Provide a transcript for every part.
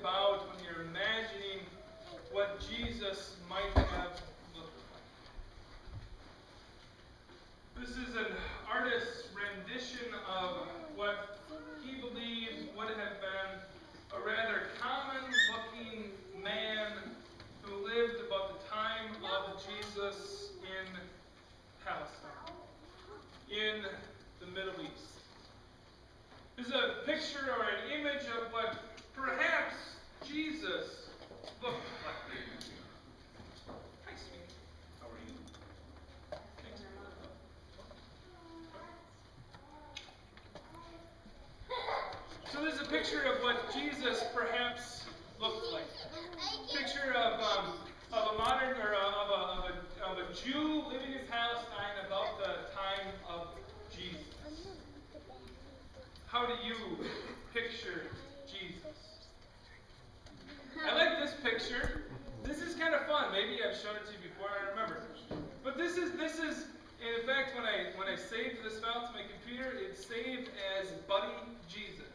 about when you're imagining what Jesus might have looked like. This is an artist's rendition of what he believed would have been a rather common-looking man who lived about the time of Jesus in Palestine, in the Middle East. This is a picture or an image of what perhaps Jesus looked like. Hi, sweetie. How are you? Thanks. So this is a picture of what Jesus perhaps looked like. Picture of a modern or of a Jew living in Palestine about the time of Jesus. How do you picture Jesus? I like this picture. This is kind of fun. Maybe I've shown it to you before. I don't remember. But this is. In fact, when I saved this file to my computer, it's saved as Buddy Jesus.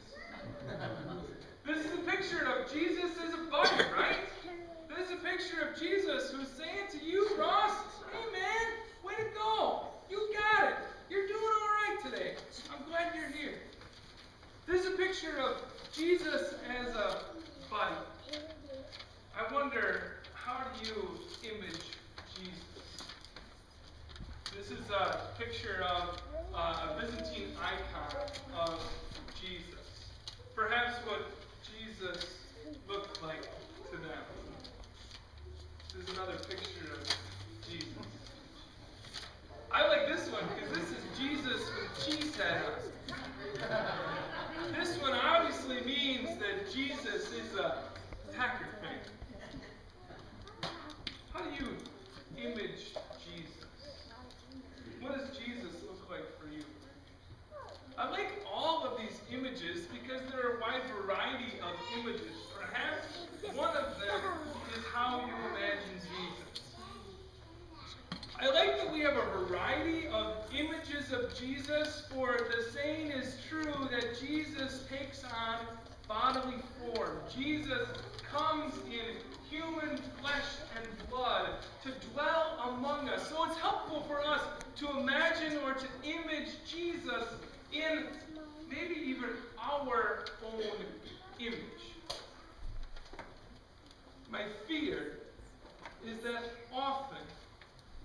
This is a picture of Jesus as a buddy, right? This is a picture of Jesus who's saying to you, Ross, hey man, way to go. You got it. You're doing all right today. I'm glad you're here. This is a picture of Jesus as a buddy. I wonder, how do you image Jesus? This is a picture of a Byzantine icon of Jesus. Perhaps what Jesus looked like to them. This is another picture of Jesus. I like this one because this is Jesus with cheese head on. This one obviously means that Jesus is a Packer fan. How do you image Jesus? What does Jesus look like for you? I like all of these images because there are a wide variety of images. Perhaps one of them is how you imagine Jesus. I like that we have a variety of images of Jesus, for the saying is true that Jesus takes on bodily form. Jesus comes in human flesh and blood to dwell among us. So it's helpful for us to imagine or to image Jesus in maybe even our own image. My fear is that often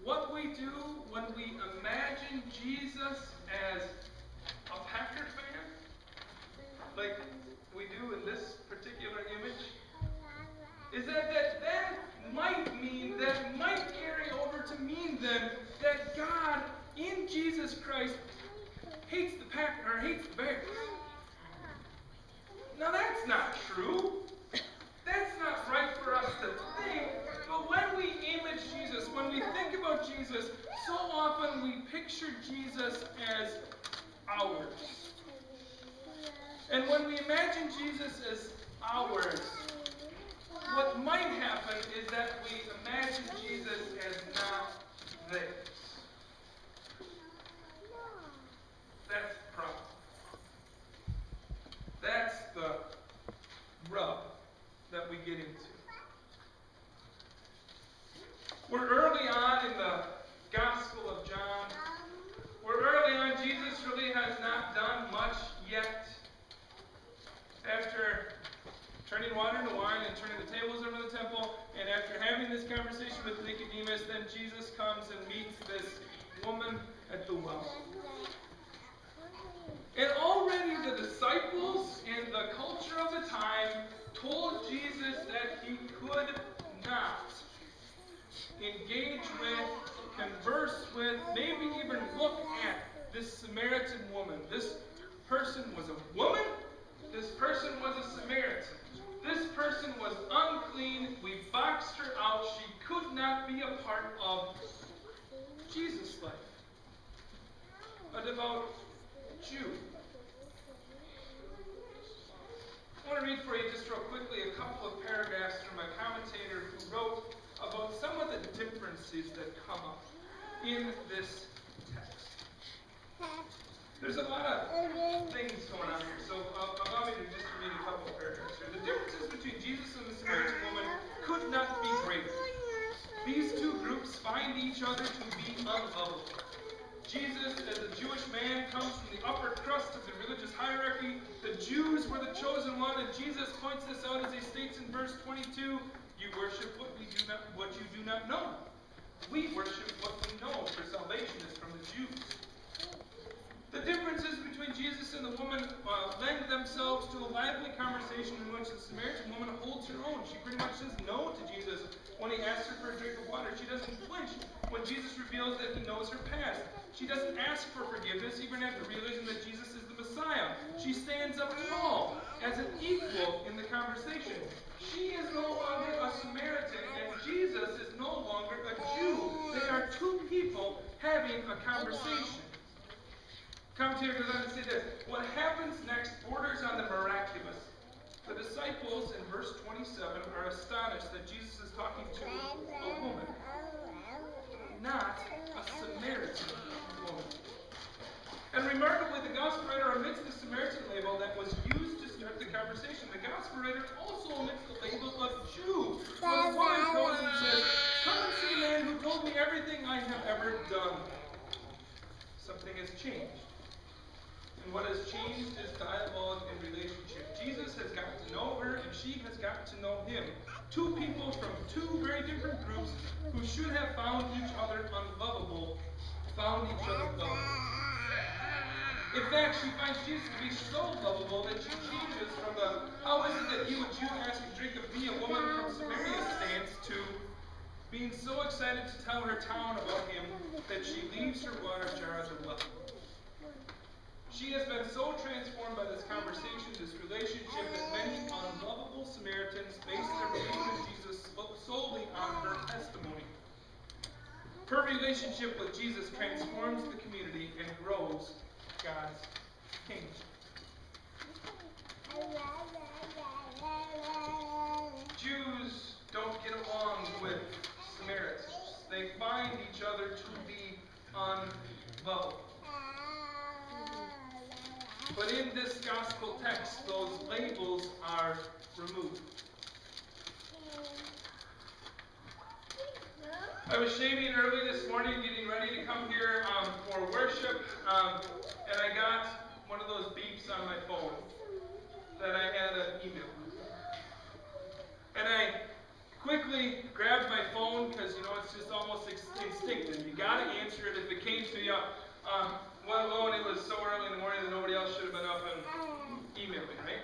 what we do when we imagine Jesus as a Packer fan, like we do in this particular image, is that might carry over to mean then that God in Jesus Christ hates the Bears. Now that's not true. That's not right for us to think. But when we image Jesus, when we think about Jesus, so often we picture Jesus as ours. And when we imagine Jesus as ours, what might happen is that we imagine Jesus as not theirs. That's the problem. That's the rub that we get into. We're early on in the Gospel of John. We're early on. Jesus really has not done much yet. After turning water into wine and turning the tables over the temple, and after having this conversation with Nicodemus, then Jesus comes and meets this woman at the well. And already the disciples and the culture of the time told Jesus that he could not engage with, converse with, maybe even look at this Samaritan woman. This person was a woman. This person was a Samaritan. This person was unclean. We boxed her out. She could not be a part of Jesus' life. A devout Jew. I want to read for you just real quickly a couple of paragraphs from a commentator who wrote about some of the differences that come up in this text. There's a lot of things going on here, so allow me to just read a couple of paragraphs here. The differences between Jesus and the Samaritan woman could not be greater. These two groups find each other to be unlovable. Jesus, as a Jewish man, comes from the upper crust of the religious hierarchy. The Jews were the chosen one, and Jesus points this out as he states in verse 22, "You worship what you do not know. We worship what we know, for salvation is from the Jews." The differences between Jesus and the woman lend themselves to a lively conversation in which the Samaritan woman holds her own. She pretty much says no to Jesus when he asks her for a drink of water. She doesn't flinch when Jesus reveals that he knows her past. She doesn't ask for forgiveness even after realizing that Jesus is the Messiah. She stands up tall as an equal in the conversation. She is no longer a Samaritan, and Jesus is no longer a Jew. They are two people having a conversation. Commentator goes on to say this: what happens next borders on the miraculous. The disciples in verse 27 are astonished that Jesus is talking to a woman, not a Samaritan woman. And remarkably, the gospel writer omits the Samaritan label that was used to start the conversation. The gospel writer also omits the label of Jew. When the woman goes and says, "Come and see a man who told me everything I have ever done." Something has changed. And what has changed is dialogue and relationship. Jesus has gotten to know her, and she has gotten to know him. Two people from two very different groups who should have found each other unlovable, found each other lovable. In fact, she finds Jesus to be so lovable that she changes from the "how is it that you, a Jew, ask a drink of me, a woman from Samaria" stance to being so excited to tell her town about him that she leaves her water jar at the well. She has been so transformed by this conversation, this relationship, that many unlovable Samaritans base their belief in Jesus solely on her testimony. Her relationship with Jesus transforms the community and grows God's kingdom. Jews don't get along with Samaritans. They find each other to be unlovable. But in this gospel text, those labels are removed. I was shaving early this morning, getting ready to come here for worship, and I got one of those beeps on my phone that I had an email. And I quickly grabbed my phone because, it's just almost instinctive. You got to answer it if it came to you. Let alone it was so early in the morning that nobody else should have been up and emailed me, right?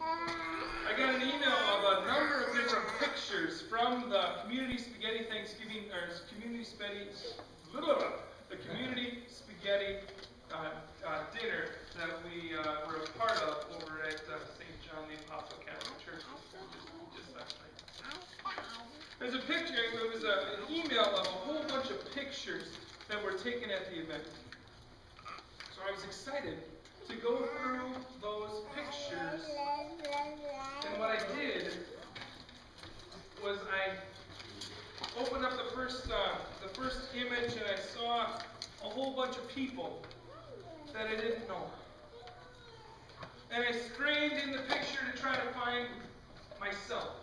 I got an email of a number of different pictures from the Community Spaghetti Thanksgiving, or Community Spaghetti, the Community Spaghetti dinner that we were a part of over at St. John the Apostle Catholic Church just last night. There's a picture, it was an email of a whole bunch of pictures that were taken at the event. So I was excited to go through those pictures, and what I did was I opened up the first image, and I saw a whole bunch of people that I didn't know. And I screened in the picture to try to find myself.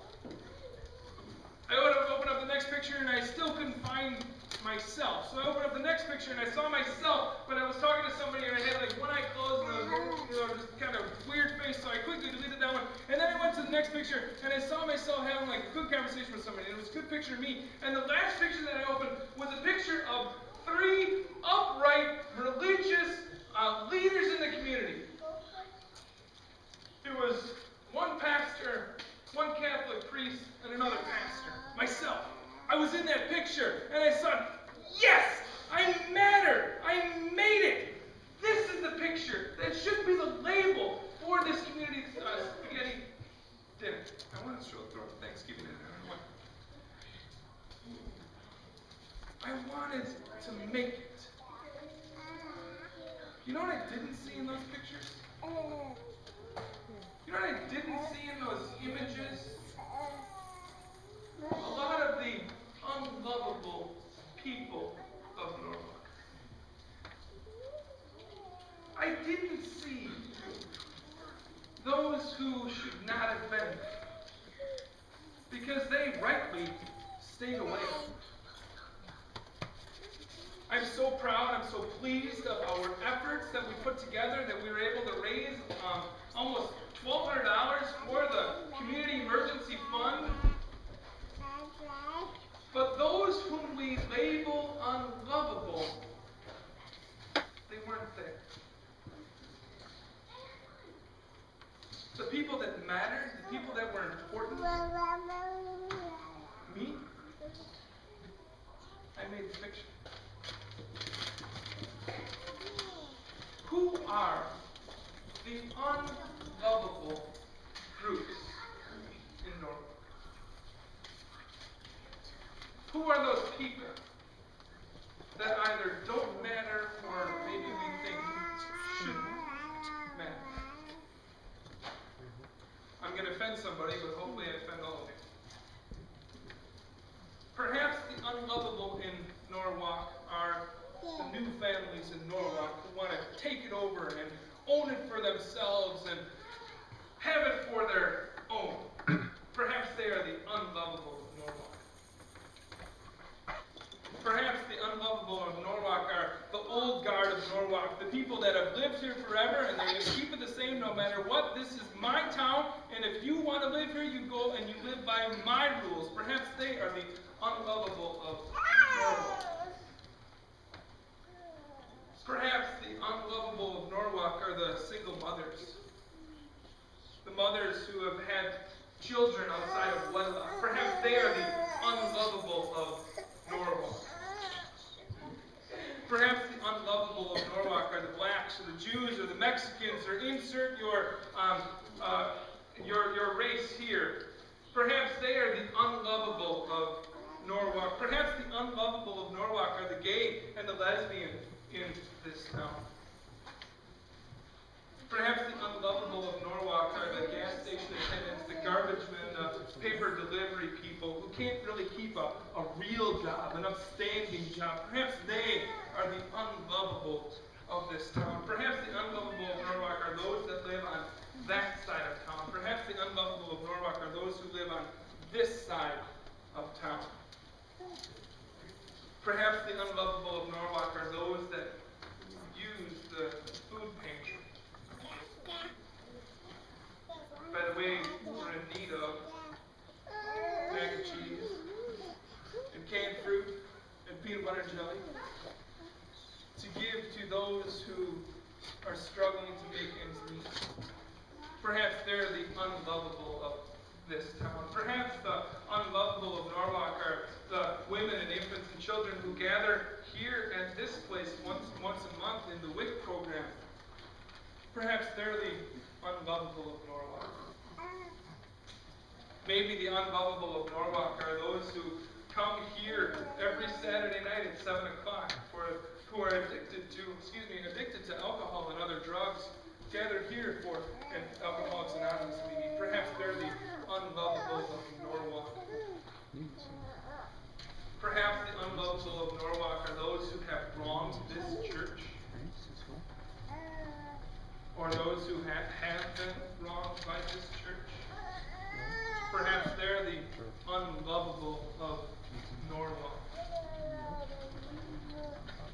I opened up the next picture, and I still couldn't find myself. So I opened up the next picture, and I saw myself, but I was talking to somebody, and I had like one eye closed, and I was just kind of weird face, so I quickly deleted that one. And then I went to the next picture, and I saw myself having like a good conversation with somebody, and it was a good picture of me. And the last picture that I opened was a picture of 3 upright religious leaders in the community. It was one pastor, one Catholic priest, and another pastor. Myself. I was in that picture, and I said, yes, I matter. I made it. This is the picture. That should be the label for this community spaghetti dinner. I wanted to throw a Thanksgiving dinner. I wanted to make it. You know what I didn't see in those pictures? You know what I didn't see in those images? A lot of the unlovable people of Norwalk. I those who should not have been, because they rightly stayed away. I'm so proud, I'm so pleased of our efforts that we put together, that we were able to raise almost $1,200 for the Community Emergency Fund. But those whom we label unlovable, they weren't there. The people that mattered, the people that were important, me, I made the picture. Who are the unlovable groups in Norwalk? Who are those people that either don't matter or maybe we think shouldn't matter? I'm going to offend somebody, but hopefully I offend all of you. Perhaps the unlovable in Norwalk are the new families in Norwalk who want to take it over and own it for themselves and have it for their own. Perhaps they are the unlovable of Norwalk. Perhaps the unlovable of Norwalk are the old guard of Norwalk, the people that have lived here forever and they're going to keep it the same no matter what. This is my town, and if you want to live here, you go and you live by my rules. Perhaps they are the unlovable of Norwalk. Perhaps the unlovable of Norwalk are the single mothers. The mothers who have had children outside of wedlock. Perhaps they are the unlovable of Norwalk. Perhaps the unlovable of Norwalk are the blacks or the Jews or the Mexicans, or insert your race here. Perhaps they are the unlovable of Norwalk. Perhaps the unlovable of Norwalk are the gay and the lesbian in this town. Perhaps the unlovable of Norwalk are the gas station attendants, the garbage men, the paper delivery people who can't really keep a real job, an upstanding job. Perhaps they are the unlovable of this town. Perhaps the unlovable of Norwalk are those that live on that side of town. Perhaps the unlovable of Norwalk are those who live on this side of town. Perhaps the unlovable of Norwalk are those that use the food pantry. By the way, we're in need of mac and cheese, and canned fruit, and peanut butter and jelly to give to those who are struggling to make ends meet. Perhaps they're the unlovable of this town. Perhaps the unlovable of Norwalk are the women and infants and children who gather here at this place once a month in the WIC program. Perhaps they're the unlovable of Norwalk. Maybe the unlovable of Norwalk are those who come here every Saturday night at 7 o'clock who are addicted to alcohol and other drugs, gathered here for an Alcoholics Anonymous meeting. Perhaps they're the unlovable of Norwalk. Perhaps the unlovable of Norwalk are those who have wronged this church, or those who have been wronged by this church. Perhaps they're the unlovable of Norwalk.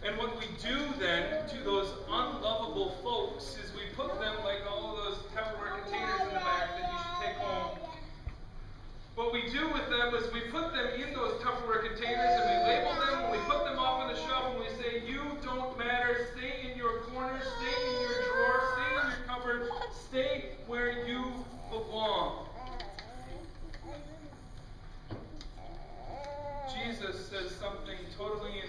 And what we do then to those unlovable folks is we put them like all of those Tupperware containers in the back that you should take home. What we do with them is we put them in those Tupperware containers and we label them and we put them off on the shelf and we say, you don't matter, stay in your corner, stay in your drawer, stay in your cupboard, stay where you belong. Jesus says something totally in